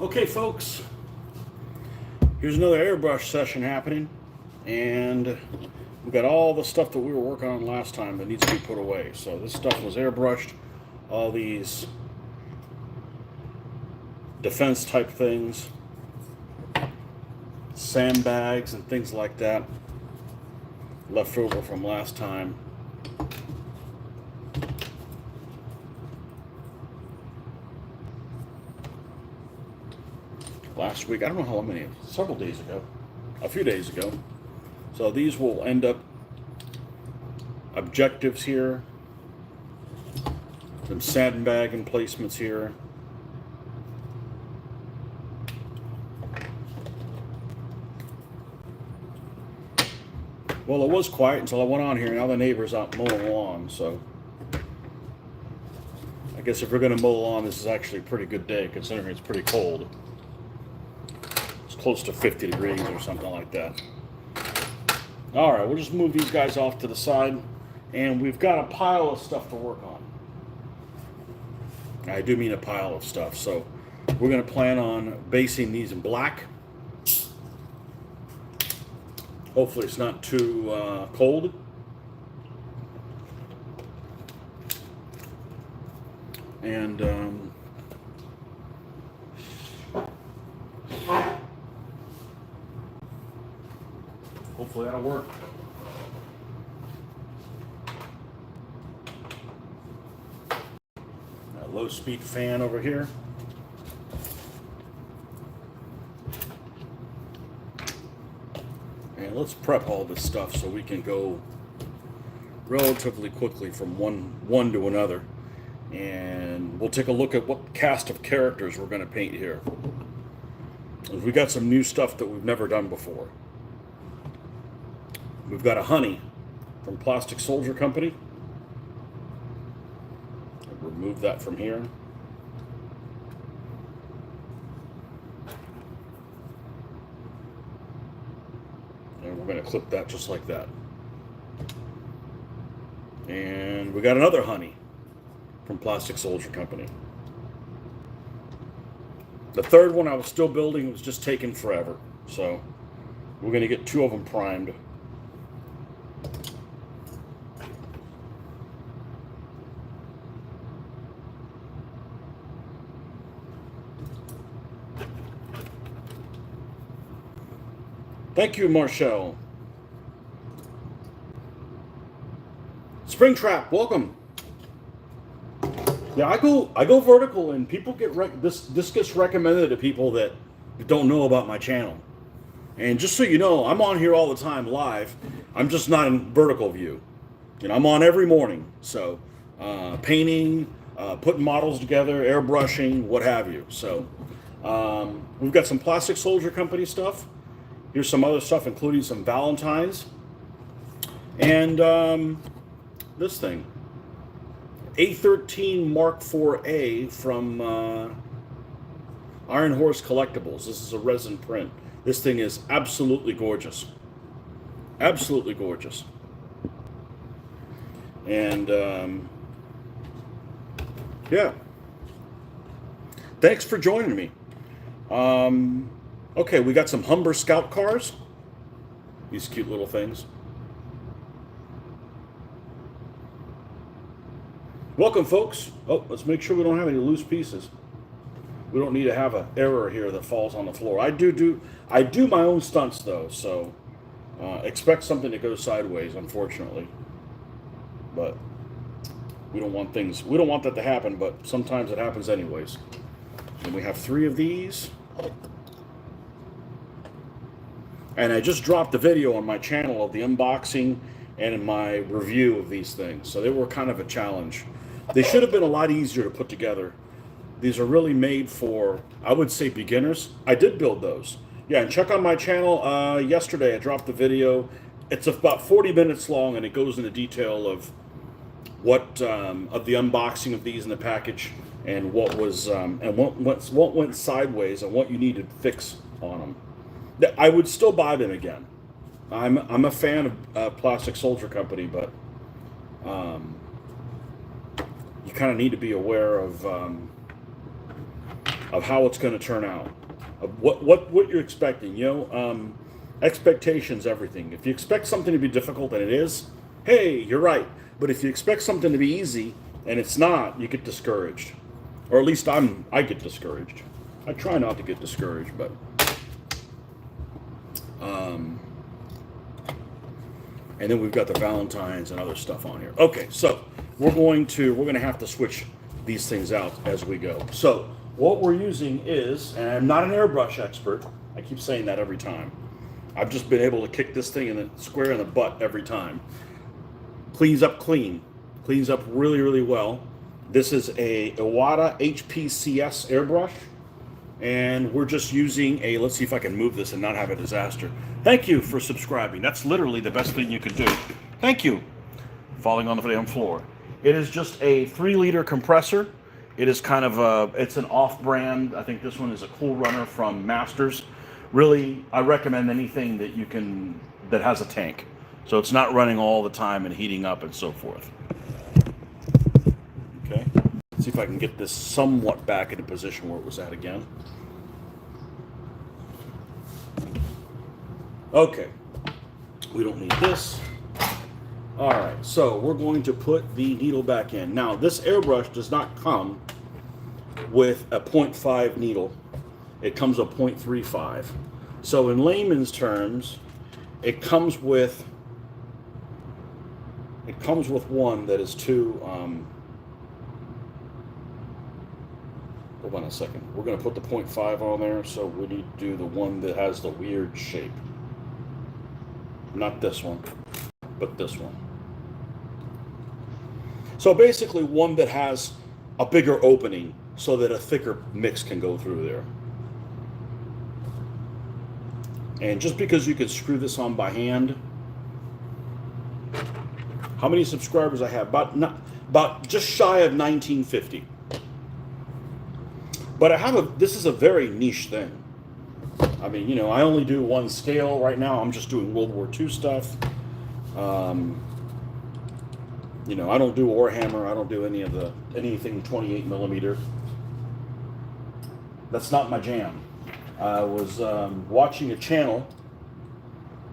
Okay, folks, here's another airbrush session happening, and we've got all the stuff that we were working on last time that needs to be put away. So this stuff was airbrushed, all these defense type things, sandbags and things like that left over from last time. Last week, I don't know how many, several days ago, a few days ago. So these will end up objectives here, some sandbag emplacements here. Well, it was quiet until I went on here. Now the neighbor's out mowing lawn, so I guess if we're going to mow lawn, this is actually a pretty good day considering it's pretty cold. Close to 50 degrees or something like that. All right, we'll just move these guys off to the side, and we've got a pile of stuff to work on. I do mean a pile of stuff. So we're going to plan on basing these in black. Hopefully it's not too cold. And hopefully that'll work. A low speed fan over here. And let's prep all this stuff so we can go relatively quickly from one to another. And we'll take a look at what cast of characters we're going to paint here. We got some new stuff that we've never done before. We've got a honey from Plastic Soldier Company. I'll remove that from here. And we're going to clip that just like that. And we got another honey from Plastic Soldier Company. The third one I was still building, it was just taking forever. So we're going to get two of them primed. Thank you, Marshall. Springtrap, welcome. Yeah, I go vertical, and people get this gets recommended to people that don't know about my channel. And just so you know, I'm on here all the time live. I'm just not in vertical view. You know, I'm on every morning. So painting, putting models together, airbrushing, what have you. So we've got some Plastic Soldier Company stuff. Here's some other stuff, including some Valentines. And this thing. A13 Mark IV-A from Iron Horse Collectibles. This is a resin print. This thing is absolutely gorgeous. Absolutely gorgeous. And yeah. Thanks for joining me. Okay, we got some Humber Scout cars. These cute little things. Welcome, folks. Oh, let's make sure we don't have any loose pieces. We don't need to have an error here that falls on the floor. I do my own stunts though, so expect something to go sideways, unfortunately. But we don't want that to happen, but sometimes it happens anyways. And we have 3 of these. And I just dropped a video on my channel of the unboxing and in my review of these things. So they were kind of a challenge. They should have been a lot easier to put together. These are really made for, I would say, beginners. I did build those. Yeah, and check on my channel. Yesterday I dropped the video. It's about 40 minutes long, and it goes into detail of what of the unboxing of these in the package and what was and what went sideways and what you need to fix on them. I would still buy them again. I'm a fan of Plastic Soldier Company, but you kind of need to be aware of of how it's going to turn out, of what you're expecting. You know, expectations, everything. If you expect something to be difficult and it is, hey, you're right. But if you expect something to be easy and it's not, you get discouraged. Or at least I get discouraged. I try not to get discouraged, but and then we've got the Valentines and other stuff on here. Okay, so we're going to have to switch these things out as we go. So what we're using is, and I'm not an airbrush expert. I keep saying that every time. I've just been able to kick this thing in the square in the butt every time. Cleans up clean. Cleans up really, really well. This is a Iwata HPCS airbrush. And we're just using a, let's see if I can move this and not have a disaster. Thank you for subscribing. That's literally the best thing you could do. Thank you. Falling on the damn floor. It is just a 3-liter compressor. It is kind of it's an off-brand. I think this one is a Cool Runner from Masters. Really, I recommend anything that has a tank. So it's not running all the time and heating up and so forth. Okay. Let's see if I can get this somewhat back into position where it was at again. Okay. We don't need this. All right, so we're going to put the needle back in. Now, this airbrush does not come with a 0.5 needle. It comes a 0.35. So in layman's terms, it comes with one that is too, hold on a second. We're going to put the 0.5 on there, so we need to do the one that has the weird shape. Not this one, but this one. So basically one that has a bigger opening so that a thicker mix can go through there. And just because you can screw this on by hand, how many subscribers I have? About just shy of 1950. But this is a very niche thing. I mean, you know, I only do one scale right now. I'm just doing World War II stuff. You know, I don't do Warhammer. I don't do anything 28 millimeter. That's not my jam. I was watching a channel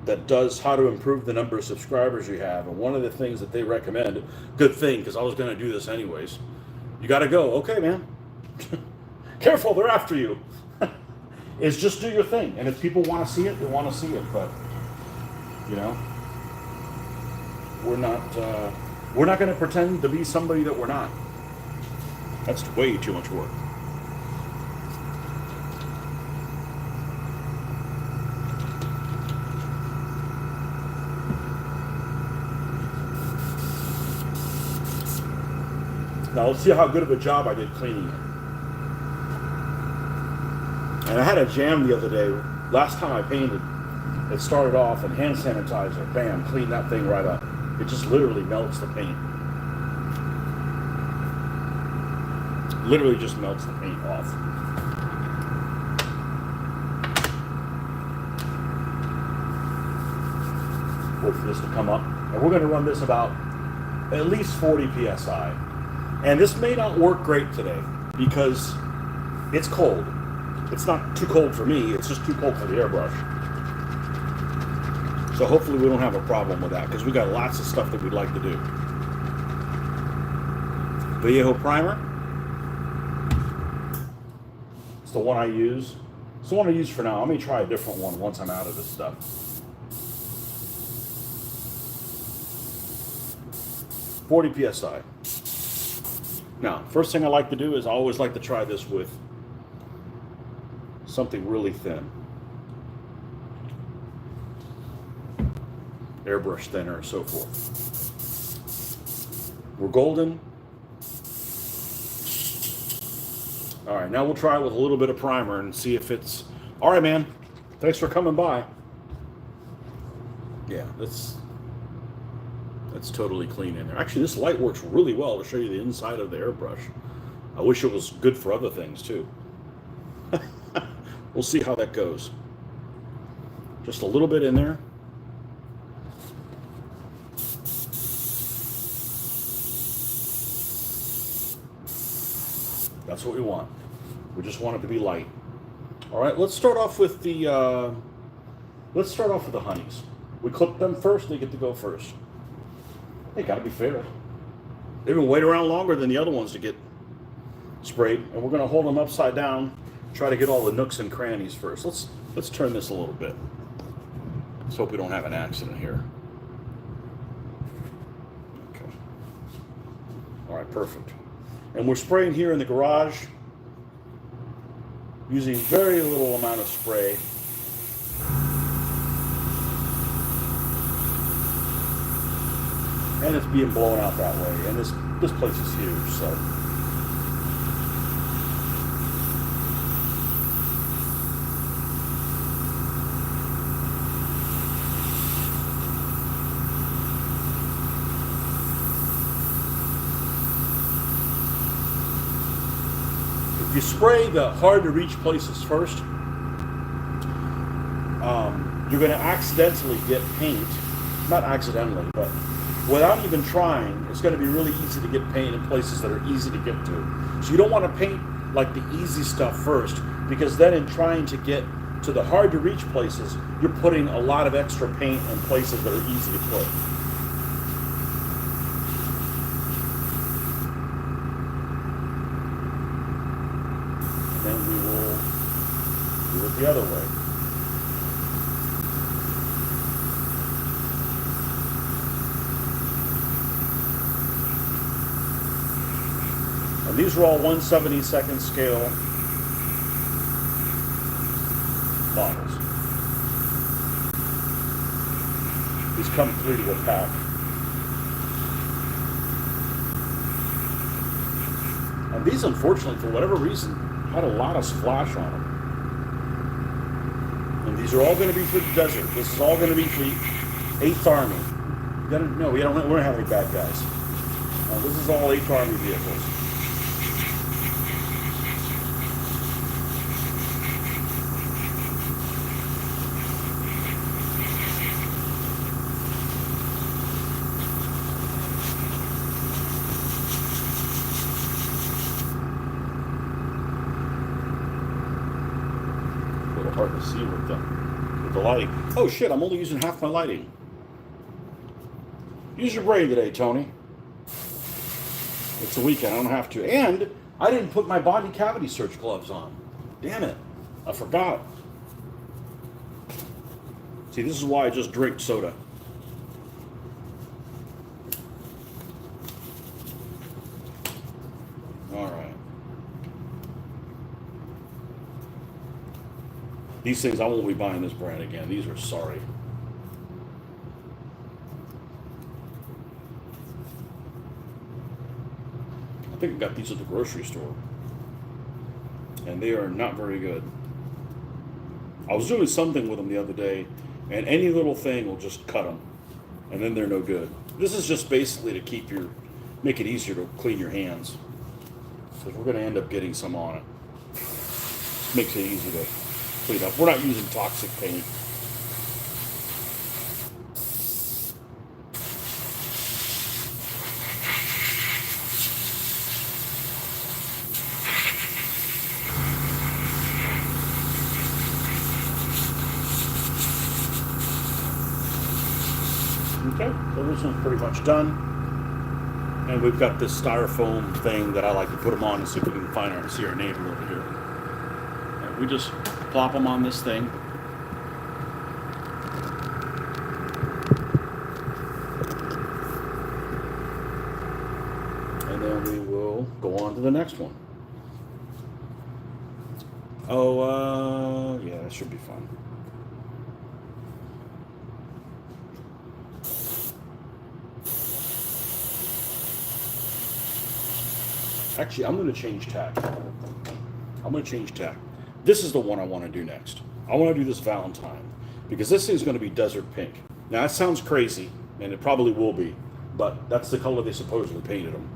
that does how to improve the number of subscribers you have, and one of the things that they recommend, good thing, because I was going to do this anyways, you got to go, okay, man, careful, they're after you, is just do your thing, and if people want to see it, they want to see it, but, you know, we're not going to pretend to be somebody that we're not. That's way too much work. Now let's see how good of a job I did cleaning it. And I had a jam the other day. Last time I painted, it started off and hand sanitizer, bam, clean that thing right up. It just literally melts the paint. Literally just melts the paint off. Wait for this to come up. And we're going to run this about at least 40 psi. And this may not work great today because it's cold. It's not too cold for me, it's just too cold for the airbrush. So hopefully we don't have a problem with that because we got lots of stuff that we'd like to do. Vallejo primer. It's the one I use. It's the one I use for now. Let me try a different one once I'm out of this stuff. .40 psi. Now, first thing I like to do is I always like to try this with something really thin. Airbrush thinner and so forth. We're golden. All right, now we'll try it with a little bit of primer and see if it's... All right, man. Thanks for coming by. Yeah, that's totally clean in there. Actually, this light works really well to show you the inside of the airbrush. I wish it was good for other things, too. We'll see how that goes. Just a little bit in there. That's what we want. We just want it to be light. All right, let's start off with the honeys. We clip them first, they get to go first. They gotta be fair. They've been waiting around longer than the other ones to get sprayed, and we're gonna hold them upside down, try to get all the nooks and crannies first. Let's turn this a little bit. Let's hope we don't have an accident here. Okay. All right, perfect. And we're spraying here in the garage, using very little amount of spray. And it's being blown out that way. And this place is huge, so. If you spray the hard to reach places first, you're going to accidentally get paint. Not accidentally, but without even trying, it's going to be really easy to get paint in places that are easy to get to. So you don't want to paint like the easy stuff first, because then in trying to get to the hard to reach places, you're putting a lot of extra paint in places that are easy to put. And then we will do it the other way. These are all 1/72nd scale bottles. These come 3 to a pack. And these, unfortunately, for whatever reason, had a lot of splash on them. And these are all going to be for the desert. This is all going to be for the 8th Army. No, we don't have any bad guys. This is all 8th Army vehicles. Hard to see with the lighting. Oh shit, I'm only using half my lighting. Use your brain today, Tony. It's a weekend, I don't have to. And I didn't put my body cavity search gloves on. Damn it, I forgot. See, this is why I just drink soda. All right. These things, I won't be buying this brand again. These are sorry. I think I got these at the grocery store. And they are not very good. I was doing something with them the other day, and any little thing will just cut them. And then they're no good. This is just basically to make it easier to clean your hands. So we're going to end up getting some on it. Makes it easy to clean up. We're not using toxic paint. Okay, so this one's pretty much done. And we've got this styrofoam thing that I like to put them on and see if we can see our neighbor over here. And we just plop them on this thing. And then we will go on to the next one. Oh, yeah, that should be fun. Actually, I'm going to change tack. This is the one I want to do next. I want to do this Valentine, because this thing's going to be desert pink. Now, that sounds crazy, and it probably will be, but that's the color they supposedly painted them.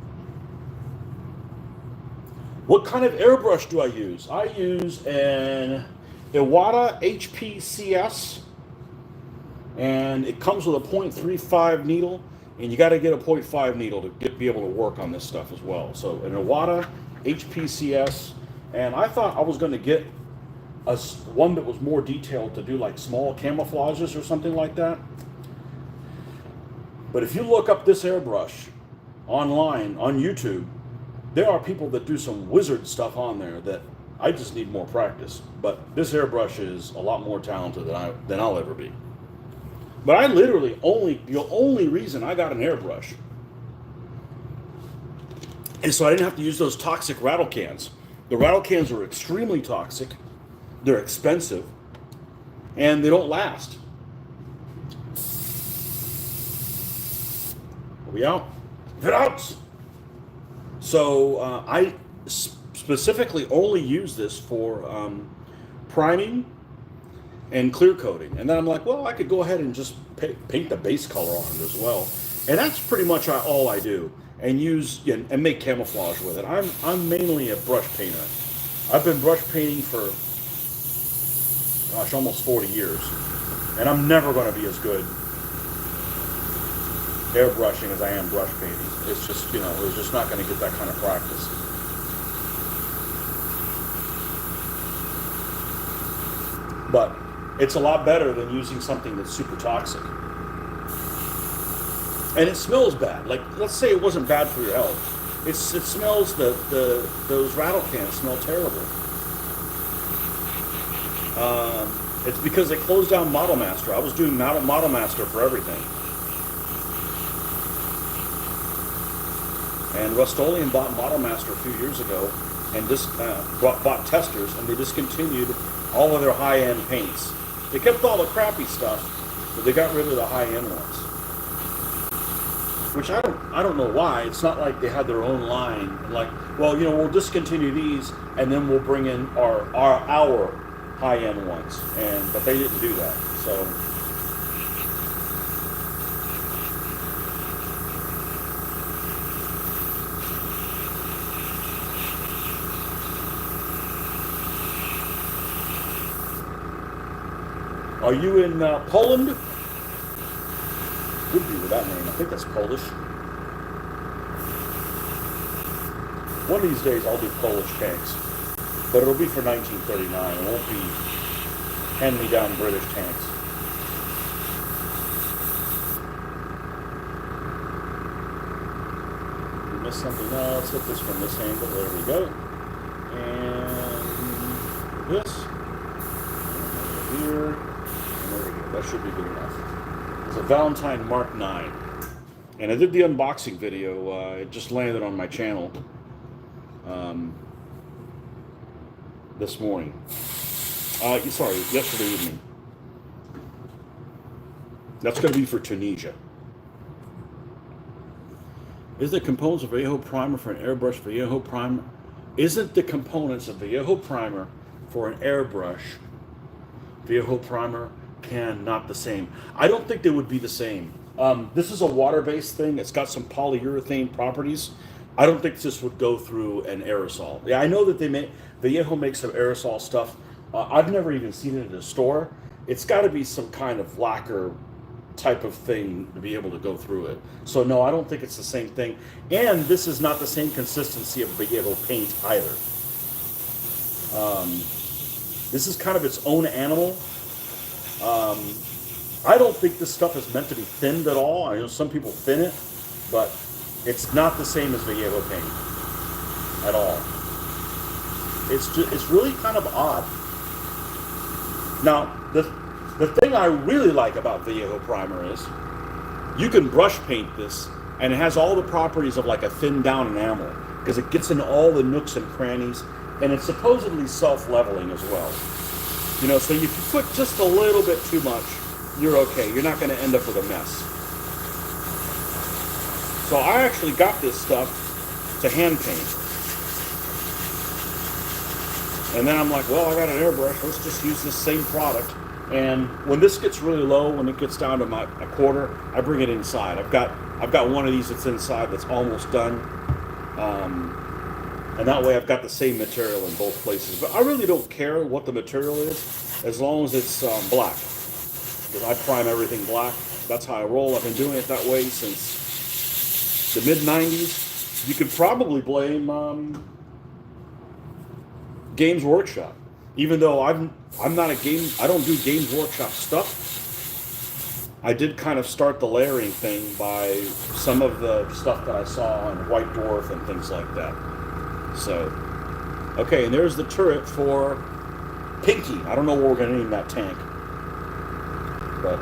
What kind of airbrush do I use? I use an Iwata HPCS, and it comes with a .35 needle, and you got to get a .5 needle to be able to work on this stuff as well. So an Iwata HPCS, And I thought I was going to get one that was more detailed to do like small camouflages or something like that. But if you look up this airbrush online on YouTube, there are people that do some wizard stuff on there that I just need more practice. But this airbrush is a lot more talented than I'll ever be. But I literally the only reason I got an airbrush is so I didn't have to use those toxic rattle cans. The rattle cans are extremely toxic, they're expensive, and they don't last. Are we out? Get out! So I specifically only use this for priming and clear coating. And then I'm like, well, I could go ahead and just paint the base color on it as well. And that's pretty much all I do. And use and make camouflage with it. I'm mainly a brush painter. I've been brush painting for, gosh, almost 40 years. And I'm never going to be as good airbrushing as I am brush painting. It's just, we're just not going to get that kind of practice. But it's a lot better than using something that's super toxic. And it smells bad. Like, let's say it wasn't bad for your health. It smells, those rattle cans smell terrible. It's because they closed down Model Master. I was doing Model Master for everything. And Rust-Oleum bought Model Master a few years ago and just bought testers, and they discontinued all of their high-end paints. They kept all the crappy stuff, but they got rid of the high-end ones. Which I don't know why. It's not like they had their own line. Like, well, we'll discontinue these, and then we'll bring in our high-end ones. But they didn't do that. So are you in Poland? Would be with that name. I think that's Polish. One of these days I'll do Polish tanks, but it'll be for 1939. It won't be hand-me-down British tanks. We missed something. No, let's hit this from this angle. There we go. And this. And here. And there we go. That should be good enough. It's a Valentine Mark 9, and I did the unboxing video. It just landed on my channel this morning. Sorry, yesterday evening. That's going to be for Tunisia. Is the components of Vallejo primer for an airbrush Vallejo primer? Isn't the components of Vallejo primer for an airbrush Vallejo primer can not the same? I don't think they would be the same. This is a water-based thing. It's got some polyurethane properties. I don't think this would go through an aerosol. Yeah, I know that Vallejo makes some aerosol stuff. I've never even seen it in a store. It's got to be some kind of lacquer type of thing to be able to go through it. So no, I don't think it's the same thing. And this is not the same consistency of Vallejo paint either. This is kind of its own animal. I don't think this stuff is meant to be thinned at all. I know some people thin it, but it's not the same as Vallejo paint at all. It's really kind of odd. Now, the thing I really like about Vallejo primer is you can brush paint this, and it has all the properties of like a thinned down enamel because it gets into all the nooks and crannies, and it's supposedly self-leveling as well. So if you put just a little bit too much, you're okay. You're not going to end up with a mess. So I actually got this stuff to hand paint. And then I'm like, well, I got an airbrush. Let's just use this same product. And when this gets really low, when it gets down to a quarter, I bring it inside. I've got one of these that's inside that's almost done. And that way I've got the same material in both places. But I really don't care what the material is, as long as it's black. Because I prime everything black. That's how I roll. I've been doing it that way since the mid-90s. You could probably blame Games Workshop. Even though I'm not a game, I don't do Games Workshop stuff. I did kind of start the layering thing by some of the stuff that I saw on White Dwarf and things like that. So, okay, and there's the turret for Pinky. I don't know what we're going to name that tank, but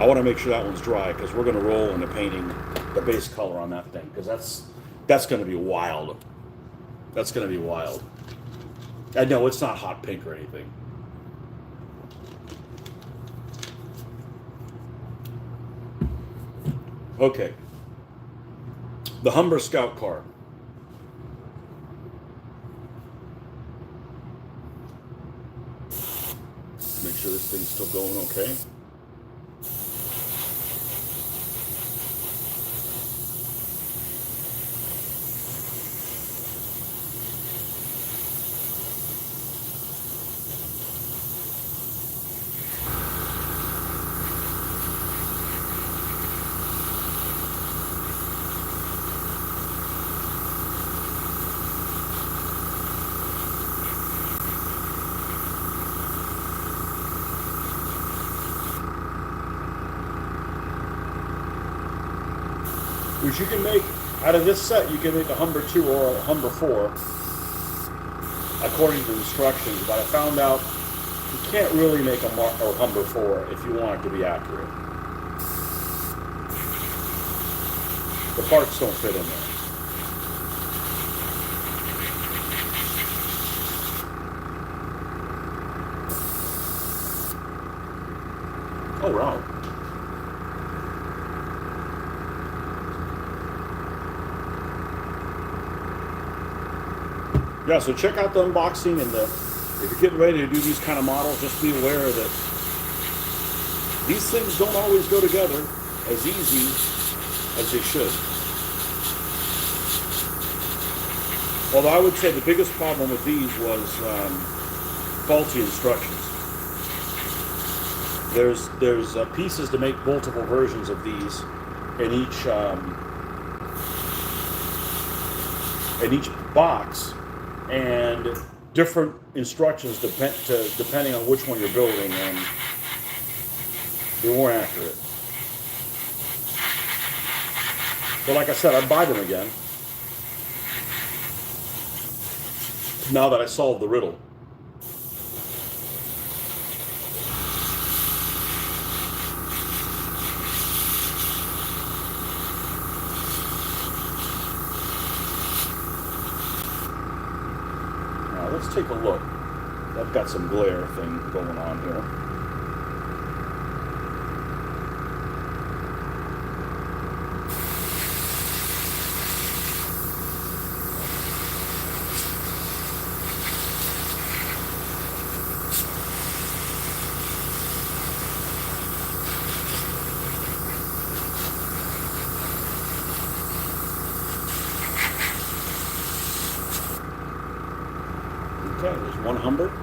I want to make sure that one's dry because we're going to roll into painting the base color on that thing because that's going to be wild. That's going to be wild. And no, it's not hot pink or anything. Okay. The Humber Scout car. Make sure this thing's still going okay. Which you can make, out of this set, you can make a Humber 2 or a Humber 4, according to the instructions, but I found out you can't really make a Humber 4 if you want it to be accurate. The parts don't fit in there. Oh, wow. Yeah, so check out the unboxing, and if you're getting ready to do these kind of models, just be aware that these things don't always go together as easy as they should. Although I would say the biggest problem with these was faulty instructions. There's pieces to make multiple versions of these in each box, and different instructions depending on which one you're building, and they weren't accurate. But like I said, I'd buy them again now that I solved the riddle. Let's take a look. I've got some glare thing going on here. Okay, there's one Humber. I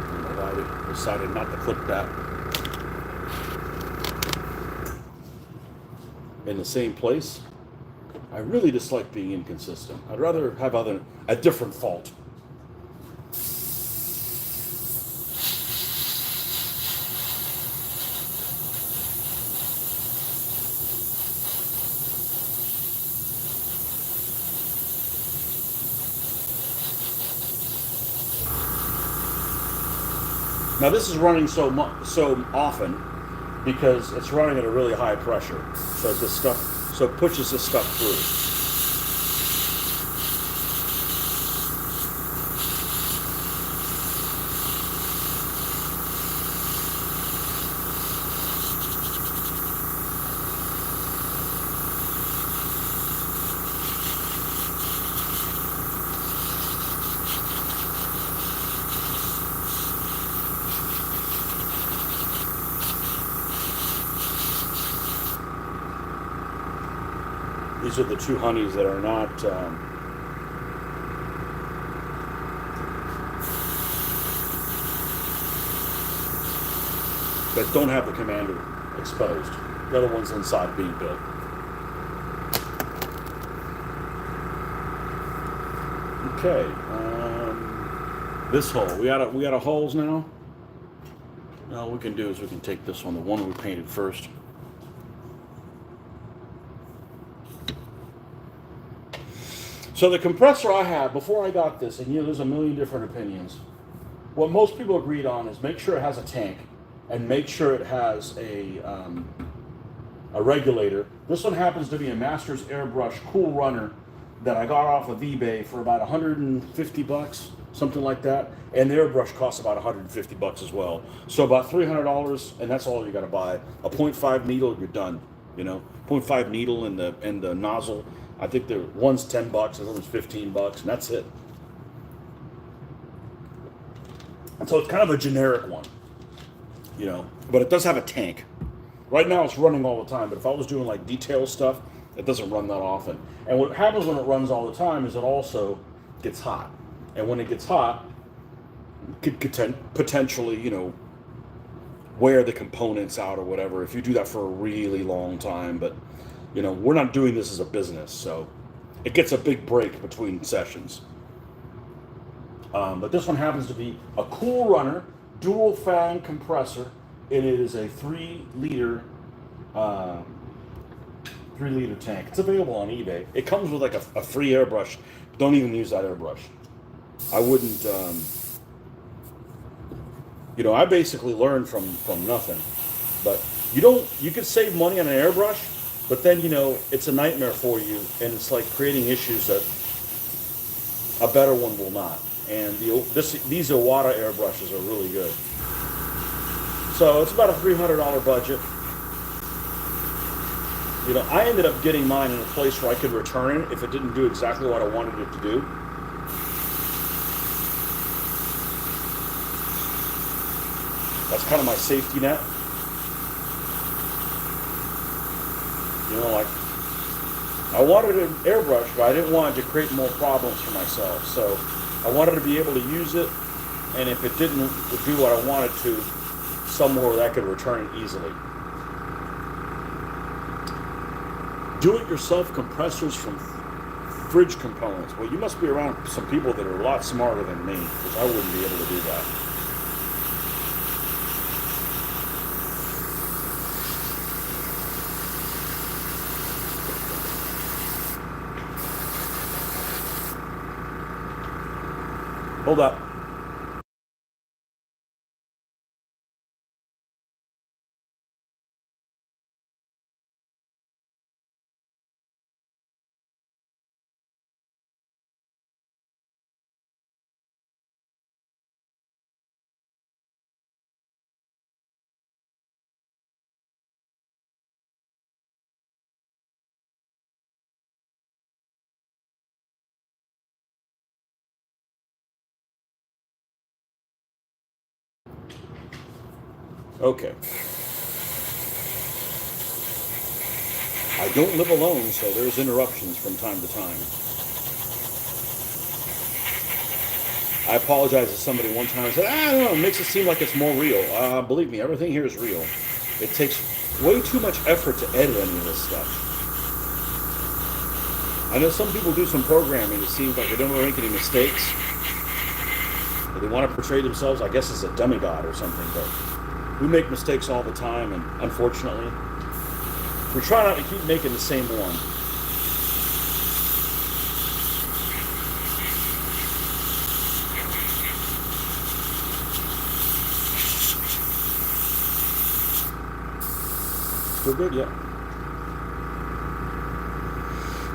don't know why I decided not to clip that in the same place. I really dislike being inconsistent. I'd rather have a different fault. Now this is running so often because it's running at a really high pressure, so it pushes this stuff through. These are the two honeys that are not that don't have the commander exposed. The other one's inside being built. Okay, this hole. We out of holes now. Now what we can do is we can take this one, the one we painted first. So the compressor I had before I got this, and there's a million different opinions. What most people agreed on is make sure it has a tank, and make sure it has a regulator. This one happens to be a Masters Airbrush Cool Runner that I got off of eBay for about 150 bucks, something like that. And the airbrush costs about 150 bucks as well. So about $300, and that's all you got to buy. A 0.5 needle, you're done. 0.5 needle and the nozzle. I think one's 10 bucks, the other's 15 bucks, and that's it. And so it's kind of a generic one, but it does have a tank. Right now it's running all the time, but if I was doing like detail stuff, it doesn't run that often. And what happens when it runs all the time is it also gets hot. And when it gets hot, it could potentially, wear the components out or whatever if you do that for a really long time. But, we're not doing this as a business, so it gets a big break between sessions. But this one happens to be a Cool Runner dual fan compressor. It is a 3-liter tank. It's available on eBay. It comes with like a free airbrush. Don't even use that airbrush. I wouldn't. I basically learned from nothing. But you could save money on an airbrush, but then it's a nightmare for you, and it's like creating issues that a better one will not. And these Iwata airbrushes are really good. So it's about a $300 budget. I ended up getting mine in a place where I could return it if it didn't do exactly what I wanted it to do. That's kind of my safety net. Like, I wanted an airbrush, but I didn't want it to create more problems for myself. So I wanted to be able to use it, and if it didn't do what I wanted to, somewhere that I could return it easily. Do-it-yourself compressors from fridge components. Well, you must be around some people that are a lot smarter than me, because I wouldn't be able to do that. Hold up. Okay. I don't live alone, so there's interruptions from time to time. I apologize to somebody one time. I said, I don't know, it makes it seem like it's more real. Believe me, everything here is real. It takes way too much effort to edit any of this stuff. I know some people do some programming. It seems like they don't make any mistakes. Or they want to portray themselves, I guess, as a demigod or something, but we make mistakes all the time, and unfortunately, we try not to keep making the same one. Still good, yeah.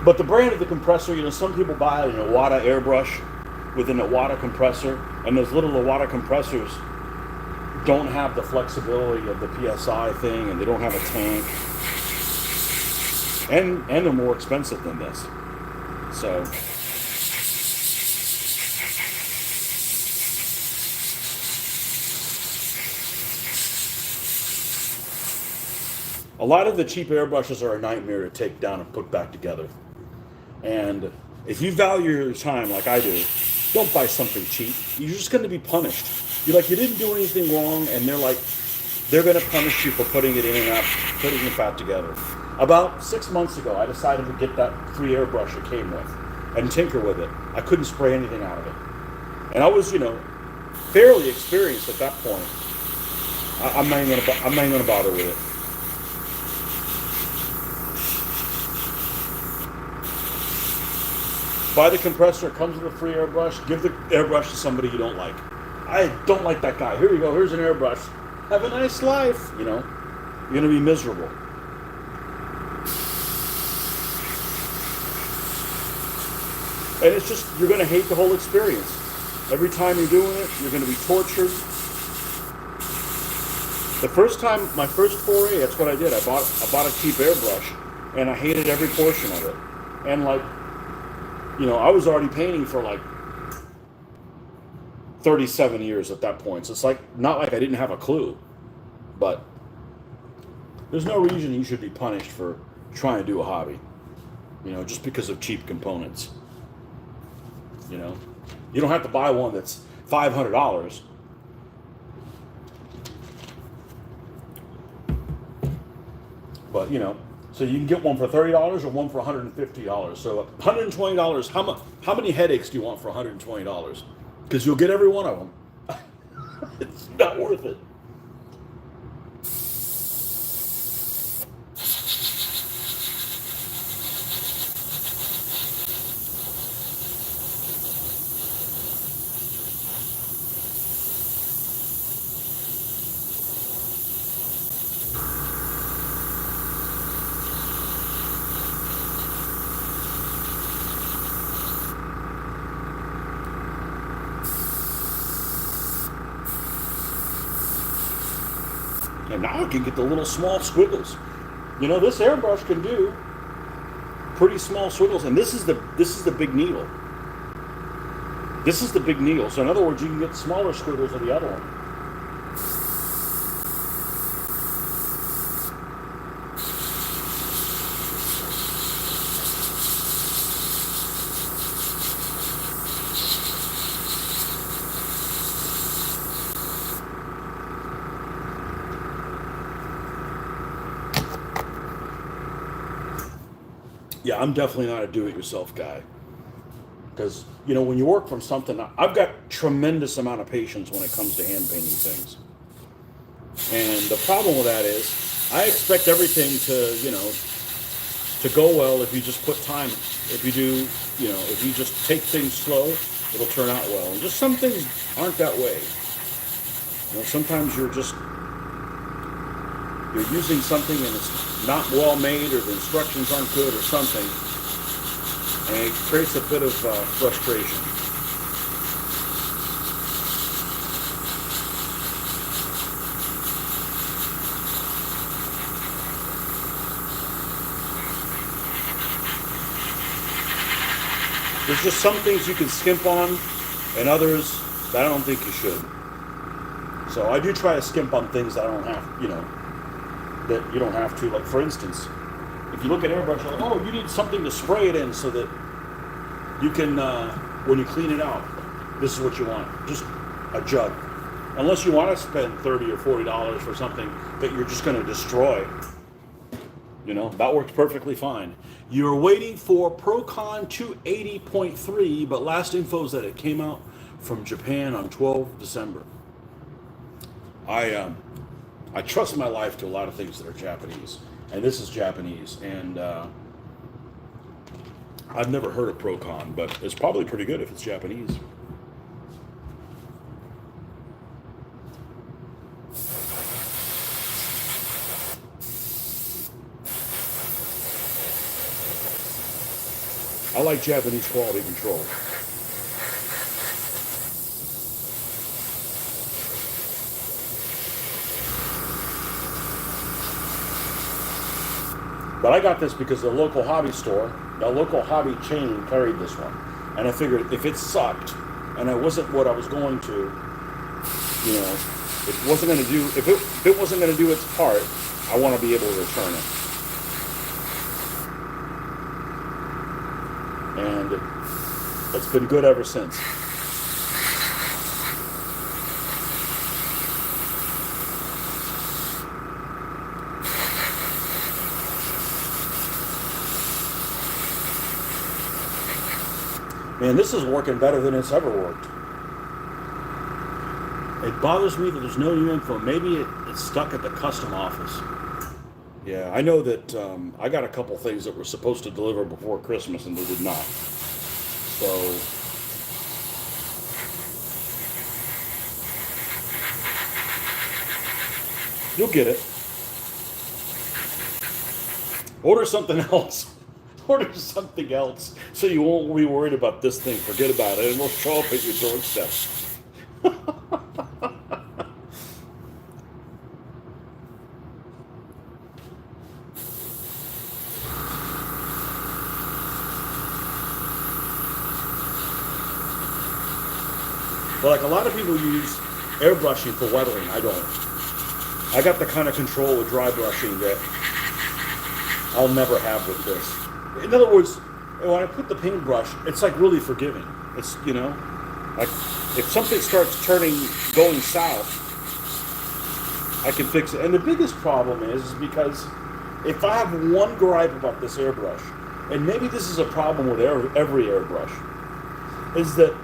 But the brand of the compressor, some people buy an Iwata airbrush with an Iwata compressor, and those little Iwata compressors don't have the flexibility of the PSI thing, and they don't have a tank, and they're more expensive than this. So a lot of the cheap airbrushes are a nightmare to take down and put back together. And if you value your time like I do, don't buy something cheap. You're just going to be punished. You're like, you didn't do anything wrong, and they're like, they're going to punish you for putting it in and out, putting it back together. About 6 months ago, I decided to get that free airbrush it came with and tinker with it. I couldn't spray anything out of it. And I was, fairly experienced at that point. I'm not even gonna bother with it. Buy the compressor, it comes with a free airbrush. Give the airbrush to somebody you don't like. I don't like that guy. Here you go, here's an airbrush. Have a nice life, You're gonna be miserable. And it's just, you're gonna hate the whole experience. Every time you're doing it, you're gonna be tortured. The first time, my first foray, that's what I did. I bought a cheap airbrush, and I hated every portion of it. And I was already painting for 37 years at that point. So it's not like I didn't have a clue. But there's no reason you should be punished for trying to do a hobby. Just because of cheap components. You don't have to buy one that's $500. But, so you can get one for $30 or one for $150. So $120, how many headaches do you want for $120? Because you'll get every one of them. It's not worth it. And now I can get the little small squiggles. This airbrush can do pretty small squiggles, and this is the big needle. This is the big needle. So in other words, you can get smaller squiggles of the other one. Yeah, I'm definitely not a do-it-yourself guy. Because, when you work from something, I've got tremendous amount of patience when it comes to hand painting things. And the problem with that is, I expect everything to go well if you just put time. If you do, if you just take things slow, it'll turn out well. And just some things aren't that way. Sometimes you're using something and it's not well made, or the instructions aren't good, or something, and it creates a bit of frustration. There's just some things you can skimp on, and others that I don't think you should. So I do try to skimp on things that I don't have, that you don't have to. Like, for instance, if you look at airbrush, you're like, oh, you need something to spray it in so that you can, when you clean it out, this is what you want. Just a jug. Unless you want to spend $30 or $40 for something that you're just going to destroy. That works perfectly fine. You're waiting for Procon 280.3, but last info is that it came out from Japan on 12 December. I trust my life to a lot of things that are Japanese, and this is Japanese, and I've never heard of Procon, but it's probably pretty good if it's Japanese. I like Japanese quality control. But I got this because the local hobby store, the local hobby chain carried this one. And I figured if it sucked and it wasn't what I was going to, if it wasn't going to do its part, I want to be able to return it. And it's been good ever since. Man, this is working better than it's ever worked. It bothers me that there's no new info. Maybe it's stuck at the custom office. Yeah, I know that I got a couple things that were supposed to deliver before Christmas and they did not. So you'll get it. Order something else. Order something else so you won't be worried about this thing. Forget about it, and it'll show up at your doorstep. But like a lot of people use airbrushing for weathering, I don't. I got the kind of control with dry brushing that I'll never have with this. In other words, when I put the paintbrush, it's like really forgiving. It's, you know, like if something starts going south, I can fix it. And the biggest problem is because if I have one gripe about this airbrush, and maybe this is a problem with every airbrush, is that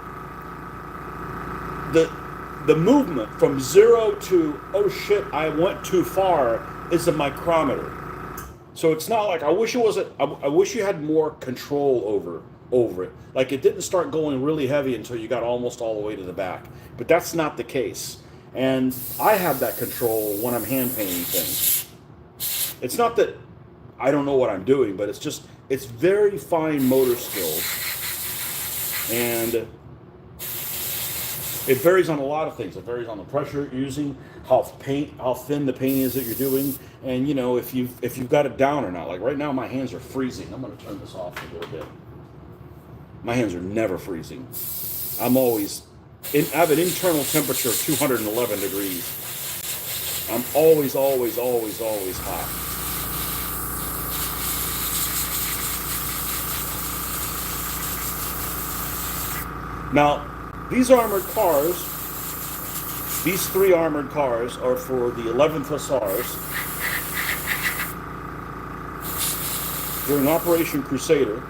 the movement from 0 to, oh shit, I went too far, is a micrometer. So it's not like, I wish it wasn't, I wish you had more control over it. Like it didn't start going really heavy until you got almost all the way to the back. But that's not the case. And I have that control when I'm hand painting things. It's not that I don't know what I'm doing, but it's just, it's very fine motor skills. And it varies on a lot of things. It varies on the pressure you're using, how thin the paint is that you're doing, and you know if you've got it down or not. Like right now, my hands are freezing. I'm going to turn this off a little bit. My hands are never freezing. I have an internal temperature of 211 degrees. I'm always hot. Now, these armored cars, these 3 armored cars are for the 11th Hussars during Operation Crusader.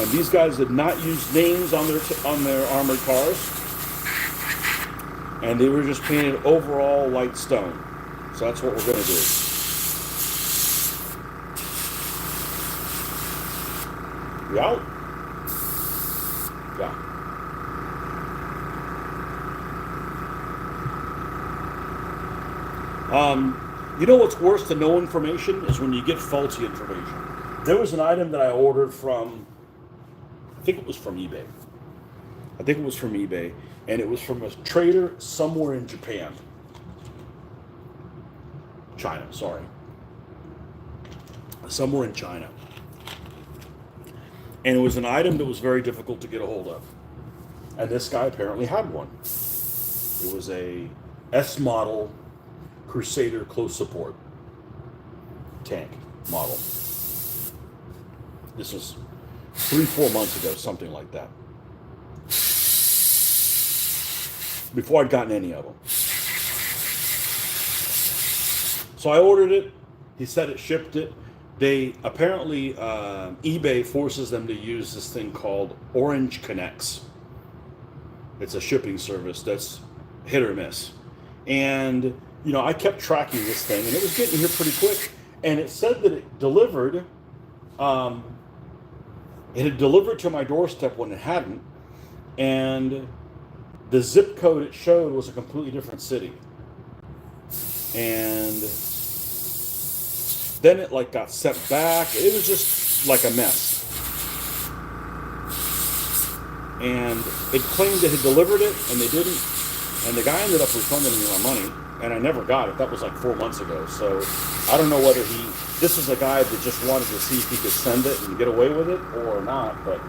And these guys did not use names on their armored cars, and they were just painted overall white stone. So that's what we're going to do. You out? Yeah. You know what's worse than no information is when you get faulty information. There was an item that I ordered from, I think it was from eBay. And it was from a trader somewhere in Japan. China, sorry. Somewhere in China. And it was an item that was very difficult to get a hold of. And this guy apparently had one. It was a S model Crusader close support tank model. This was 3-4 months ago, something like that. Before I'd gotten any of them. So I ordered it. He said it shipped it. They apparently, eBay forces them to use this thing called Orange Connects. It's a shipping service that's hit or miss. And, you know, I kept tracking this thing, and it was getting here pretty quick. And it said that it delivered, it had delivered to my doorstep when it hadn't. And the zip code it showed was a completely different city. And then it like got sent back. It was just like a mess. And it claimed it had delivered it, and they didn't. And the guy ended up refunding me my money, and I never got it. That was like 4 months ago. So I don't know whether this is a guy that just wanted to see if he could send it and get away with it or not. But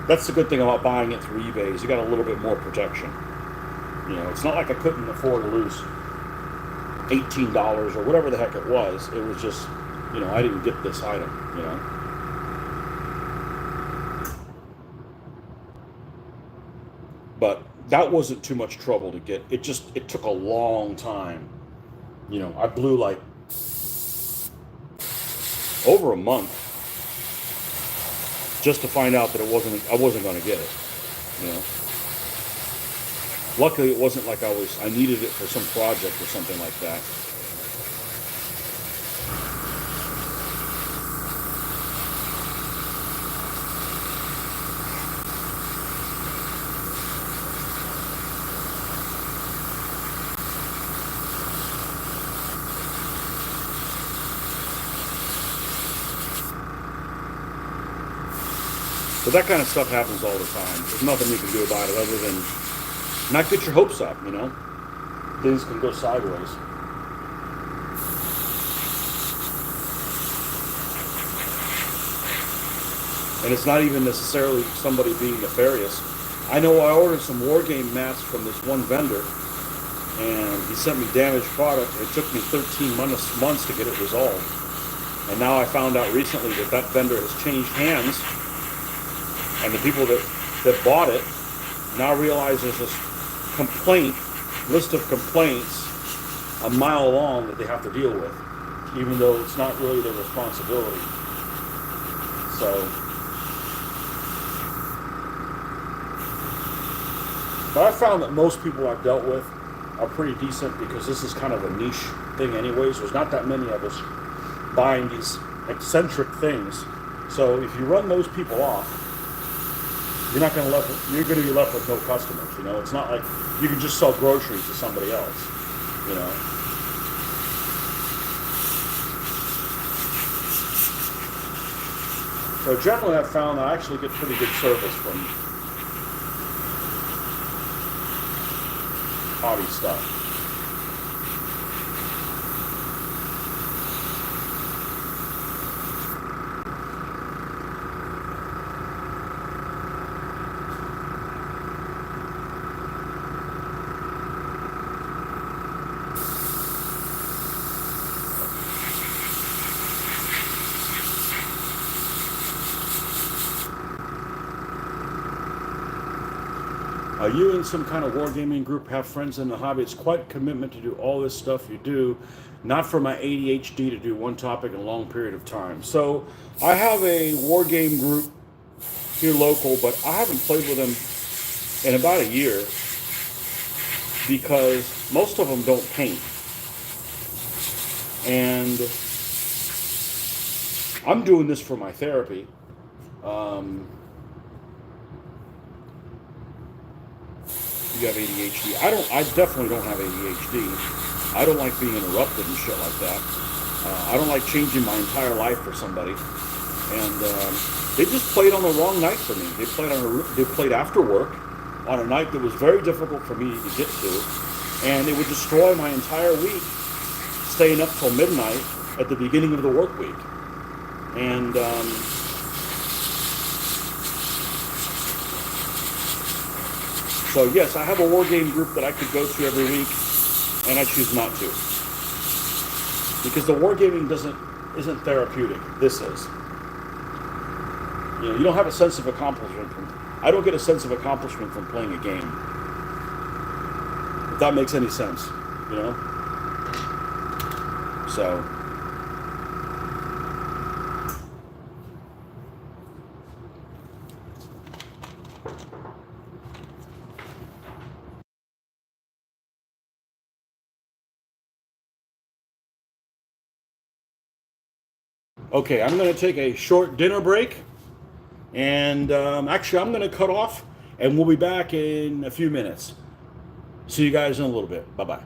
that's the good thing about buying it through eBay is you got a little bit more protection. You know, it's not like I couldn't afford to lose $18 or whatever the heck it was. It was just, you know, I didn't get this item, you know. But that wasn't too much trouble to get. It took a long time. You know, I blew like over a month just to find out that I wasn't going to get it. You know. Luckily, it wasn't like I needed it for some project or something like that. But that kind of stuff happens all the time. There's nothing you can do about it other than not get your hopes up, you know? Things can go sideways. And it's not even necessarily somebody being nefarious. I know I ordered some Wargame mats from this one vendor, and he sent me damaged product. It took me 13 months to get it resolved. And now I found out recently that that vendor has changed hands, and the people that bought it now realize there's this list of complaints a mile long that they have to deal with, even though it's not really their responsibility. So, but I found that most people I've dealt with are pretty decent, because this is kind of a niche thing anyways. There's not that many of us buying these eccentric things. So if you run those people off, you're going to be left with no customers. You know, it's not like you can just sell groceries to somebody else. You know. So generally, I've found that I actually get pretty good service from hobby stuff. You and some kind of wargaming group have friends in the hobby. It's quite a commitment to do all this stuff you do, not for my ADHD to do one topic in a long period of time. So I have a wargame group here local, but I haven't played with them in about a year because most of them don't paint. And I'm doing this for my therapy. You have ADHD. I definitely don't have ADHD. I don't like being interrupted and shit like that. I don't like changing my entire life for somebody. And they just played on the wrong night for me. They played after work on a night that was very difficult for me to get to, and it would destroy my entire week, staying up till midnight at the beginning of the work week. And so yes, I have a war game group that I could go to every week, and I choose not to, because the wargaming isn't therapeutic. This is. You know, you don't have a sense of accomplishment I don't get a sense of accomplishment from playing a game. If that makes any sense, you know. So. Okay, I'm going to take a short dinner break, and actually I'm going to cut off, and we'll be back in a few minutes. See you guys in a little bit. Bye-bye.